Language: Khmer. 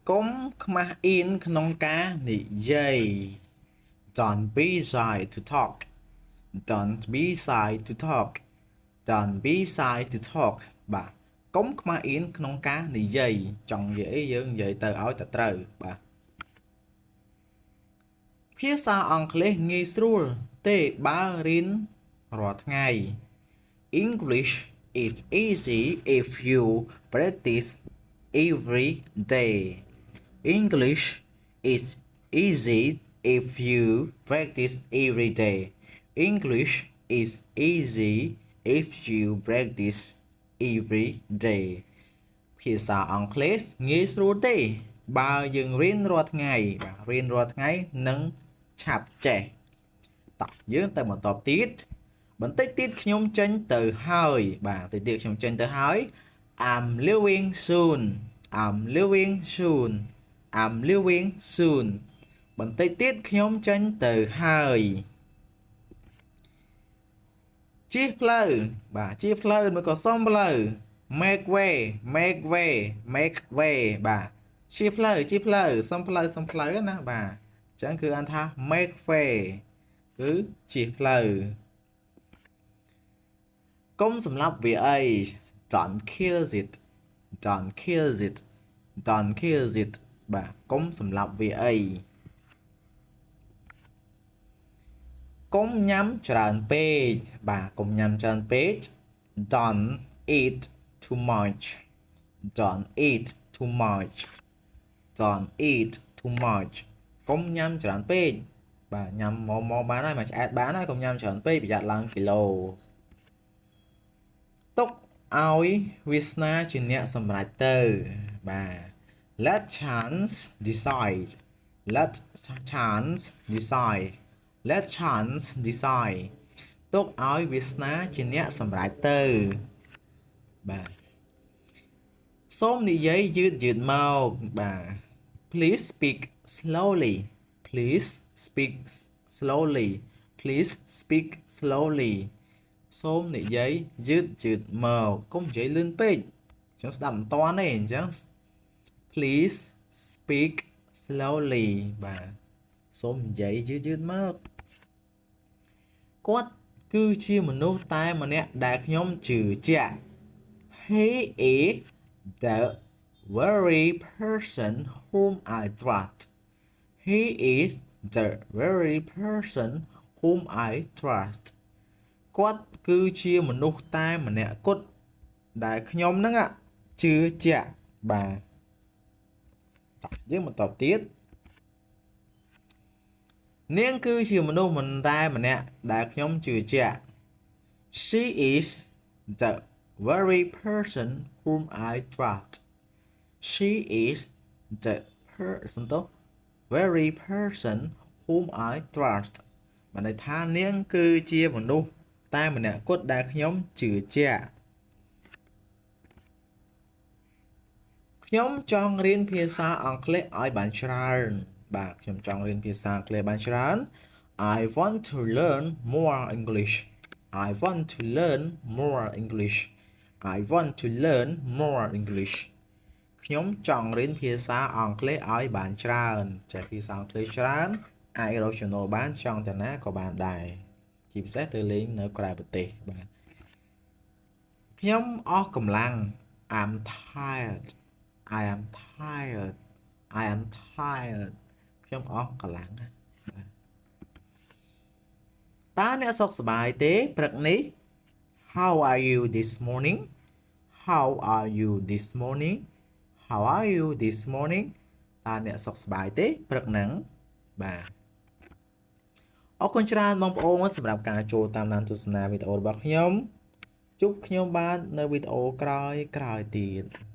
កុំខ្មាស់អៀនក្នុងការនិយាយ Don't be shy to talk Don't be shy to talk Don't be shy to talk បាទកុំខ្មាស់អៀនក្នុងការនិយាយចង់និយាយអីយើងនិយាយទៅឲ្យតែត្រូវបាទភាសាអង់គ្លេសងាយស្រួលទេបើរៀនរាល់ថ្ងៃ English is easy if you practice every day English is easy if you practice every day English is easy if you practice every day ភាសាអង់គ្លេសងាយស្រួលទេបើយើងរៀនរាល់ថ្ងៃបាទរៀនរាល់ថ្ងៃនឹងឆាប់ចេះតោះយើងទៅបន្តទៀតបន្តិចទៀតខ្ញុំចេញទៅហើយបាទបន្តិចទៀតខ្ញុំចេញទៅហើយ I'm leaving soon I'm leaving soon I'm leaving soon បន្តិចទៀតខ្ញុំចេញទៅហើយជិះផ្លូវបាទជិះផ្លូវមិនក៏សុំផ្លូវ make way make way make way បាទជិះផ្លូវសុំផ្លូវណាបាទអញ្ចឹងគឺអានថា make way គឺជិះផ្លូវកុំសម្លាប់វាអី don't kill it don't kill it don't kill it បាទកុំសម្លាប់វាអីកុំញ៉ាំច្រើនពេកបាទកុំញ៉ាំច្រើនពេក don't eat too much don't eat too much don't eat too much កុំញ៉ាំច្រើនពេកបាទញ៉ាំមកបានហើយមកឆ្អែតបានហើយកុំញ៉ាំច្រើនពេកប្រយ័ត្នឡើងគីឡូទុកឲ្យវាសនាជាអ្នកសម្រេចទៅបាទ let chance decide let chance decide let chance decide ទុកឲ្យវាសនាជាអ្នកសម្រេចទៅបាទសូមនិយាយយឺតមកបាទ please speak slowly please speak slowly please speak slowly សូមនិយាយយឺតមកកុំនិយាយលឿនពេកខ្ញុំស្ដាប់មិនតាន់ទេអញ្ចឹង please speak slowly បាទសូមនិយាយយឺតមកគាត់គឺជាមនុស្សតែម្នាក់ដែលខ្ញុំជឿជាក់ He is the very person whom I trust He is the very person whom I trust គាត់គឺជាមនុស្សតែម្នាក់គត់ដែលខ្ញុំហ្នឹងជឿជាក់បាទយើងបន្តទៀតនាងគឺជាមនុស្សមិនតែម្នាក់ដែលខ្ញុំជឿជាក់ She is the very person whom I trust She is the very person whom I trust បានន័យថានាងគឺជាមនុស្សតែម្នាក់គត់ដែលខ្ញុំជឿជាក់ខ្ញុំចង់រៀនភាសាអង់គ្លេសឲ្យបានច្រើនបាទខ្ញុំចង់រៀនភាសាអង់គ្លេសបានច្រើន I want to learn more English I want to learn more English I want to learn more English ខ្ញុំចង់រៀនភាសាអង់គ្លេសឲ្យបានច្រើនចេះភាសាអង់គ្លេសច្រើនអាចរកចំណូលបានចង់ទៅណាក៏បានដែរជាពិសេសទៅលេងនៅក្រៅប្រទេសបាទខ្ញុំអស់កម្លាំង I'm tired I am tired I am tired ខ្ញុំអស់កម្លាំងបាទតើអ្នកសុខសប្បាយទេព្រឹកនេះ How are you this morning How are you this morning How are you this morning តើអ្នកសុខសប្បាយទេព្រឹកហ្នឹងបាទអរគុណច្រើនបងប្អូនសម្រាប់ការចូលតាមដានទស្សនាវីដេអូរបស់ខ្ញុំជួបខ្ញុំបាទនៅវីដេអូក្រោយទៀត